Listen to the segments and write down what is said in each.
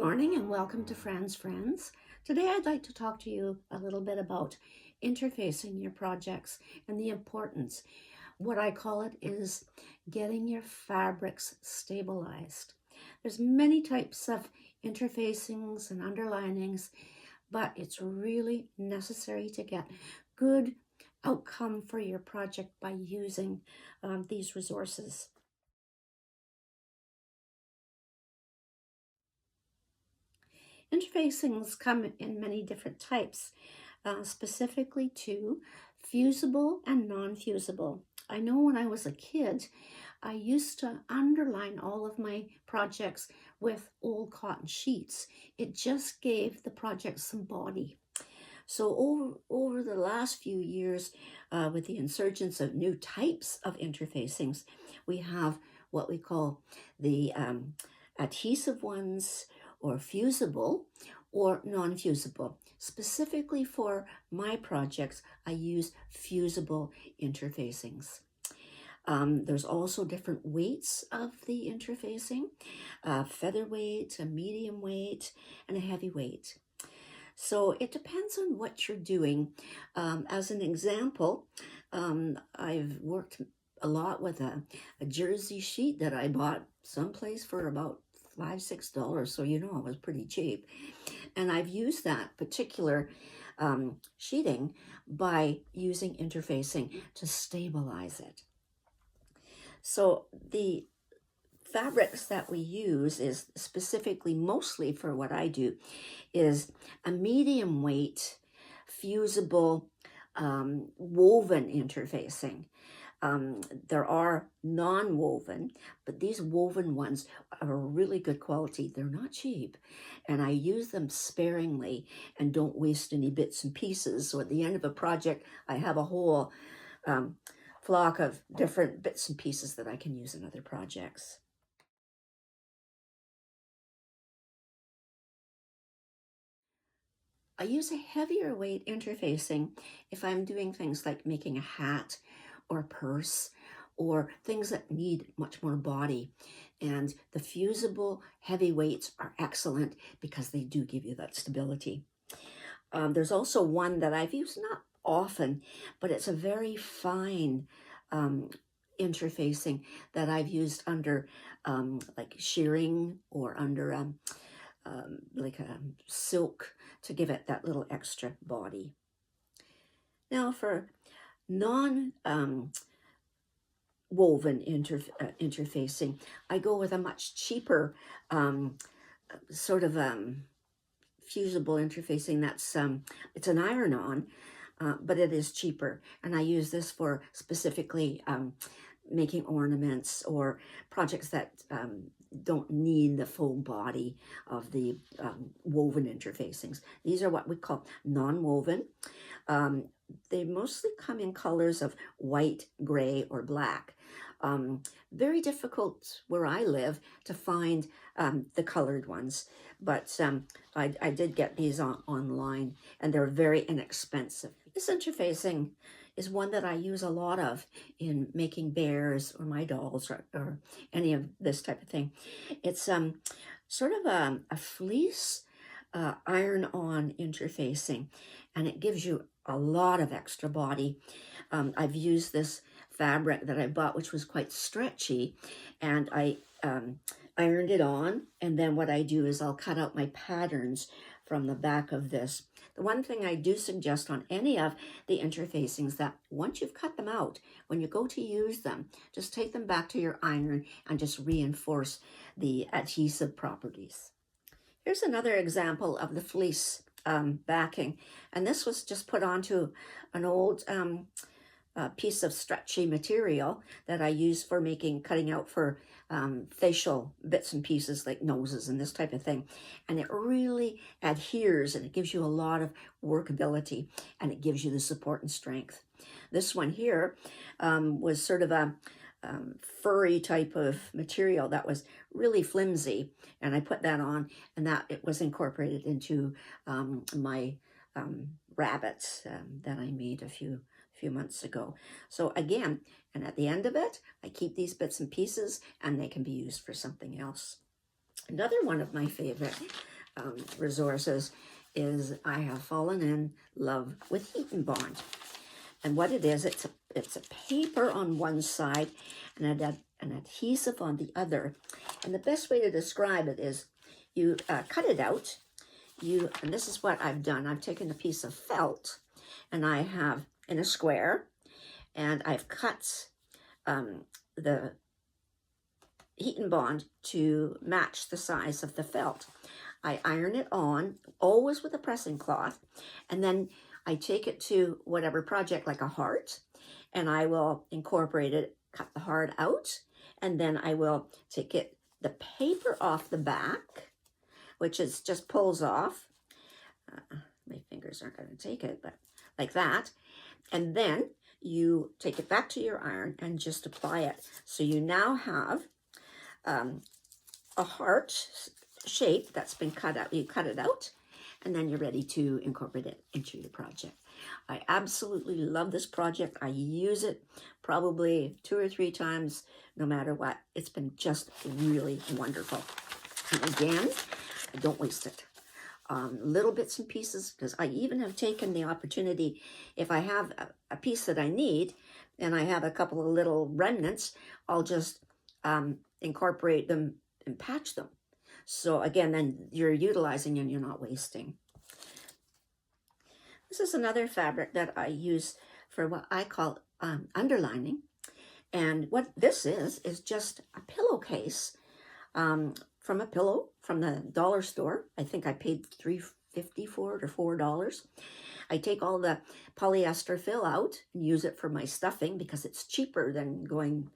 morning and welcome to Fran's Friends. Today I'd like to talk to you a little bit about interfacing your projects and the importance. What I call it is getting your fabrics stabilized. There's many types of interfacings and underlinings, but it's really necessary to get good outcome for your project by using these resources. Interfacings come in many different types, specifically to fusible and non-fusible. I know when I was a kid, I used to underline all of my projects with old cotton sheets. It just gave the project some body. So over the last few years, with the insurgence of new types of interfacings, we have what we call the adhesive ones, or fusible, or non-fusible. Specifically for my projects, I use fusible interfacings. There's also different weights of the interfacing, featherweight, a medium weight, and a heavy weight. So it depends on what you're doing. As an example, I've worked a lot with a jersey sheet that I bought someplace for about $5-6, so you know it was pretty cheap. And I've used that particular sheeting by using interfacing to stabilize it. So the fabrics that we use is specifically, mostly for what I do, is a medium weight, fusible, woven interfacing. There are non-woven, but these woven ones are really good quality. They're not cheap, and I use them sparingly and don't waste any bits and pieces. So at the end of a project, I have a whole flock of different bits and pieces that I can use in other projects. I use a heavier weight interfacing if I'm doing things like making a hat or a purse or things that need much more body. And the fusible heavy weights are excellent because they do give you that stability. There's also one that I've used not often, but it's a very fine interfacing that I've used under like shearing or under like a silk to give it that little extra body. Now for non-woven interfacing, I go with a much cheaper sort of fusible interfacing that's, it's an iron-on, but it is cheaper. And I use this for specifically making ornaments or projects that don't need the full body of the woven interfacings. These are what we call non-woven. They mostly come in colors of white, gray, or black. Very difficult where I live to find the colored ones, but I did get these online, and they're very inexpensive. This interfacing is one that I use a lot of in making bears or my dolls or any of this type of thing. It's sort of a fleece iron-on interfacing, and it gives you a lot of extra body. I've used this fabric that I bought, which was quite stretchy, and I ironed it on, and then what I do is I'll cut out my patterns from the back of this. The one thing I do suggest on any of the interfacings that once you've cut them out, when you go to use them, just take them back to your iron and just reinforce the adhesive properties. Here's another example of the fleece backing, and this was just put onto an old piece of stretchy material that I use for cutting out for facial bits and pieces like noses and this type of thing. And it really adheres, and it gives you a lot of workability, and it gives you the support and strength. This one here was sort of a furry type of material that was really flimsy, and I put that on, and that it was incorporated into my rabbits that I made a few months ago. So again, and at the end of it, I keep these bits and pieces, and they can be used for something else. Another one of my favorite resources is I have fallen in love with heat and bond. And what it is, it's a paper on one side and an adhesive on the other. And the best way to describe it is you cut it out. And this is what I've done. I've taken a piece of felt and I have in a square, and I've cut the heat and bond to match the size of the felt. I iron it on, always with a pressing cloth, and then I take it to whatever project, like a heart, and I will incorporate it, cut the heart out, and then I will take the paper off the back, which is just pulls off. My fingers aren't going to take it, but like that. And then you take it back to your iron and just apply it. So you now have a heart shape that's been cut out. You cut it out, and then you're ready to incorporate it into your project. I absolutely love this project. I use it probably 2 or 3 times, no matter what. It's been just really wonderful. And again, I don't waste it. Little bits and pieces, because I even have taken the opportunity, if I have a piece that I need and I have a couple of little remnants, I'll just incorporate them and patch them. So again, then you're utilizing and you're not wasting. This is another fabric that I use for what I call underlining. And what this is just a pillowcase from a pillow from the dollar store. I think I paid $3.50 for it, or $4. I take all the polyester fill out and use it for my stuffing because it's cheaper than going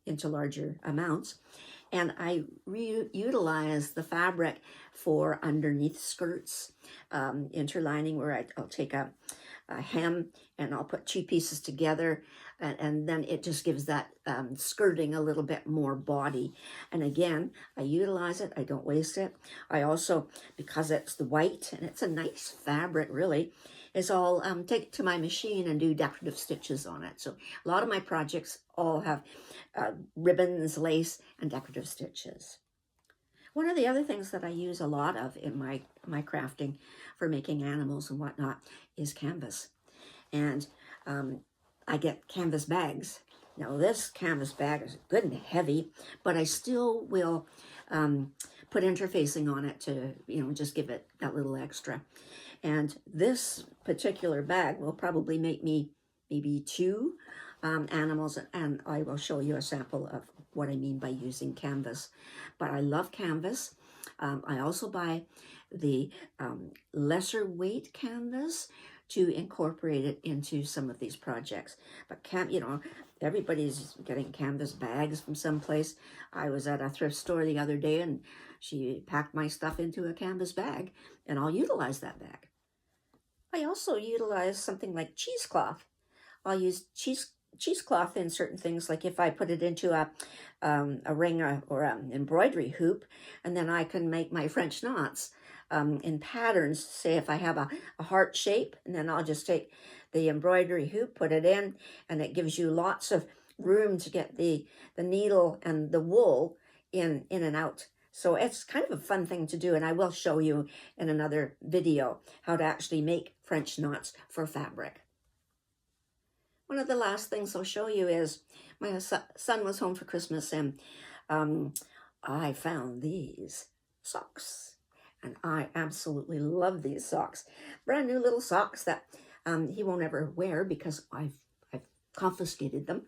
into larger amounts. And I reutilize the fabric for underneath skirts, interlining, where I'll take a hem and I'll put 2 pieces together, and then it just gives that skirting a little bit more body. And again, I utilize it. I don't waste it. I also, because it's the white and it's a nice fabric really, is I'll take it to my machine and do decorative stitches on it. So a lot of my projects all have ribbons, lace, and decorative stitches. One of the other things that I use a lot of in my crafting for making animals and whatnot is canvas. And I get canvas bags. Now this canvas bag is good and heavy, but I still will put interfacing on it to, just give it that little extra. And this particular bag will probably make me maybe 2 animals, and I will show you a sample of what I mean by using canvas. But I love canvas. I also buy the lesser weight canvas to incorporate it into some of these projects. But everybody's getting canvas bags from someplace. I was at a thrift store the other day and she packed my stuff into a canvas bag, and I'll utilize that bag. I also utilize something like cheesecloth. I'll use cheesecloth in certain things, like if I put it into a ring or an embroidery hoop, and then I can make my French knots in patterns. Say if I have a heart shape, and then I'll just take the embroidery hoop, put it in, and it gives you lots of room to get the needle and the wool in and out. So it's kind of a fun thing to do, and I will show you in another video how to actually make French knots for fabric. One of the last things I'll show you is my son was home for Christmas, and I found these socks. And I absolutely love these socks. Brand new little socks that he won't ever wear because I've confiscated them.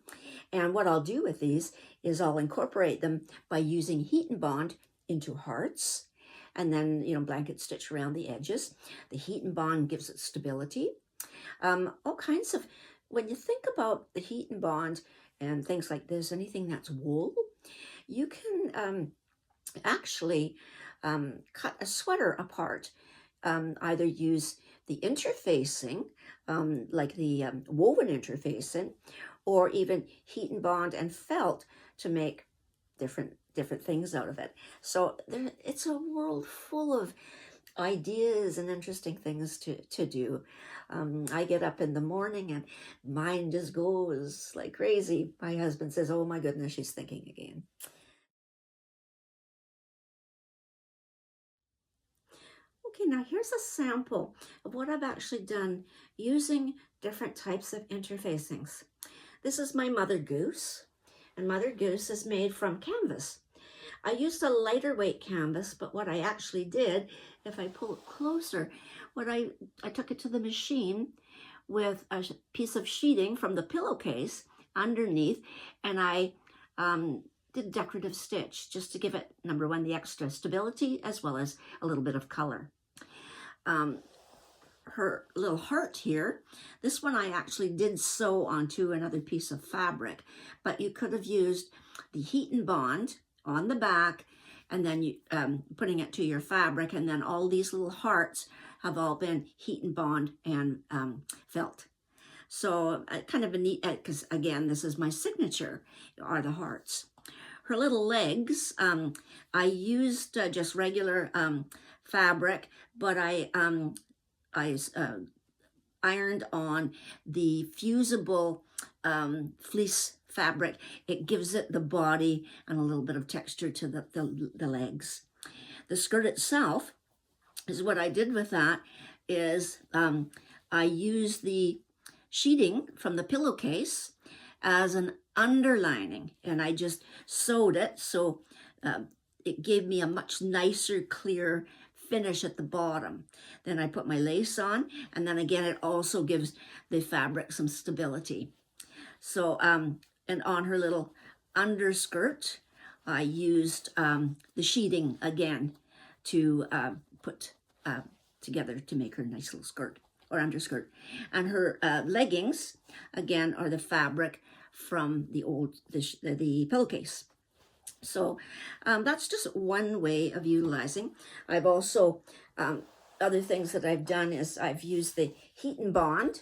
And what I'll do with these is I'll incorporate them by using heat and bond into hearts, and then, blanket stitch around the edges. The heat and bond gives it stability. All kinds of, when you think about the heat and bond and things like this, anything that's wool, you can actually cut a sweater apart. Either use the interfacing, like the woven interfacing, or even heat and bond and felt to make different things out of it. So it's a world full of ideas and interesting things to do. I get up in the morning and mine just goes like crazy. My husband says, "Oh my goodness, she's thinking again." Okay, now here's a sample of what I've actually done using different types of interfacings. This is my Mother Goose, and Mother Goose is made from canvas. I used a lighter weight canvas, but what I actually did, if I pull it closer, I took it to the machine with a piece of sheeting from the pillowcase underneath, and I did decorative stitch just to give it, number one, the extra stability as well as a little bit of color. Her little heart here, this one I actually did sew onto another piece of fabric, but you could have used the heat and bond on the back and then you putting it to your fabric, and then all these little hearts have all been heat and bond and felt. So kind of a neat, because again, this is my signature, are the hearts. Her little legs, I used just regular fabric, but I ironed on the fusible fleece fabric. It gives it the body and a little bit of texture to the legs. The skirt itself is what I did with that is I used the sheeting from the pillowcase as an underlining, and I just sewed it so it gave me a much nicer, clear finish at the bottom. Then I put my lace on, and then again it also gives the fabric some stability. So and on her little underskirt I used the sheeting again to put together to make her nice little skirt or underskirt. And her leggings again are the fabric from the pillowcase. So that's just one way of utilizing. I've also, other things that I've done is I've used the heat and bond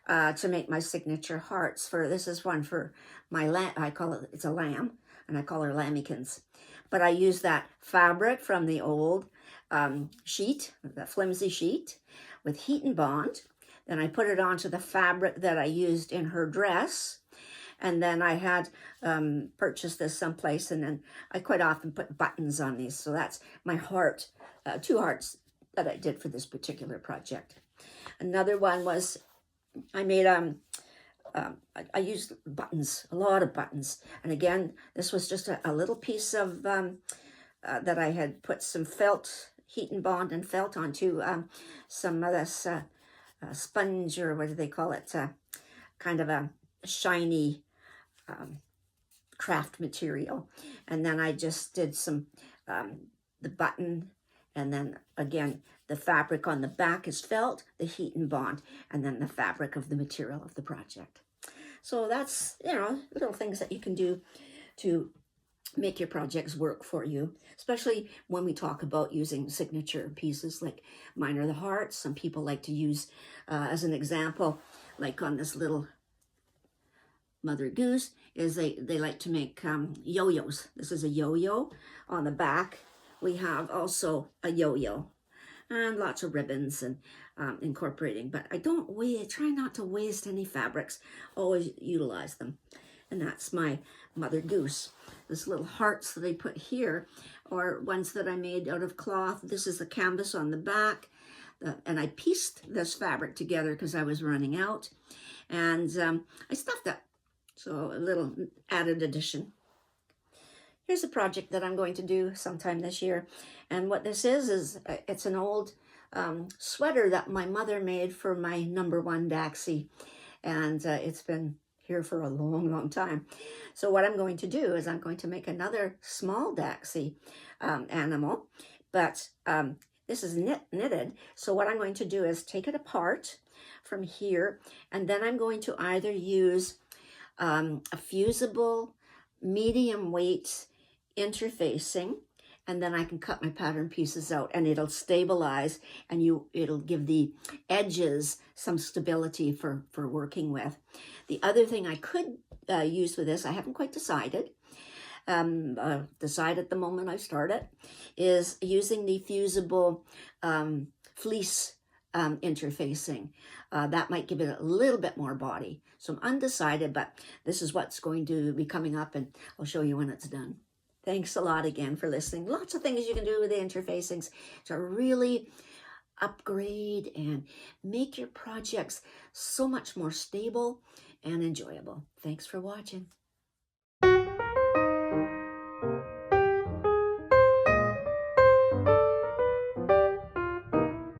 to make my signature hearts. This is one for my I call it, it's a lamb, and I call her Lambikins. But I use that fabric from the old sheet, the flimsy sheet, with heat and bond. Then I put it onto the fabric that I used in her dress. And then I had purchased this someplace, and then I quite often put buttons on these. So that's my heart, 2 hearts that I did for this particular project. Another one was I made, I used buttons, a lot of buttons. And again, this was just a little piece of, that I had put some felt, heat and bond and felt onto some of this sponge, or what do they call it? Kind of a shiny craft material. And then I just did some, the button, and then again, the fabric on the back is felt, the heat and bond, and then the fabric of the material of the project. So that's, little things that you can do to make your projects work for you, especially when we talk about using signature pieces like mine are the hearts. Some people like to use, as an example, like on this little Mother Goose, is they like to make yo-yos. This is a yo-yo. On the back, we have also a yo-yo and lots of ribbons and incorporating. But I try not to waste any fabrics, always utilize them. And that's my Mother Goose. This little hearts that I put here are ones that I made out of cloth. This is the canvas on the back. And I pieced this fabric together because I was running out. And I stuffed it. So a little added addition. Here's a project that I'm going to do sometime this year. And what this is it's an old sweater that my mother made for my #1 Daxie. And it's been here for a long, long time. So what I'm going to do is I'm going to make another small Daxie animal. But this is knitted. So what I'm going to do is take it apart from here. And then I'm going to either use a fusible medium weight interfacing, and then I can cut my pattern pieces out, and it'll stabilize, and it'll give the edges some stability for working with. The other thing I could use with this, I haven't quite decided, decide at the moment I start it, is using the fusible fleece interfacing. That might give it a little bit more body. So I'm undecided, but this is what's going to be coming up, and I'll show you when it's done. Thanks a lot again for listening. Lots of things you can do with the interfacings to really upgrade and make your projects so much more stable and enjoyable. Thanks for watching.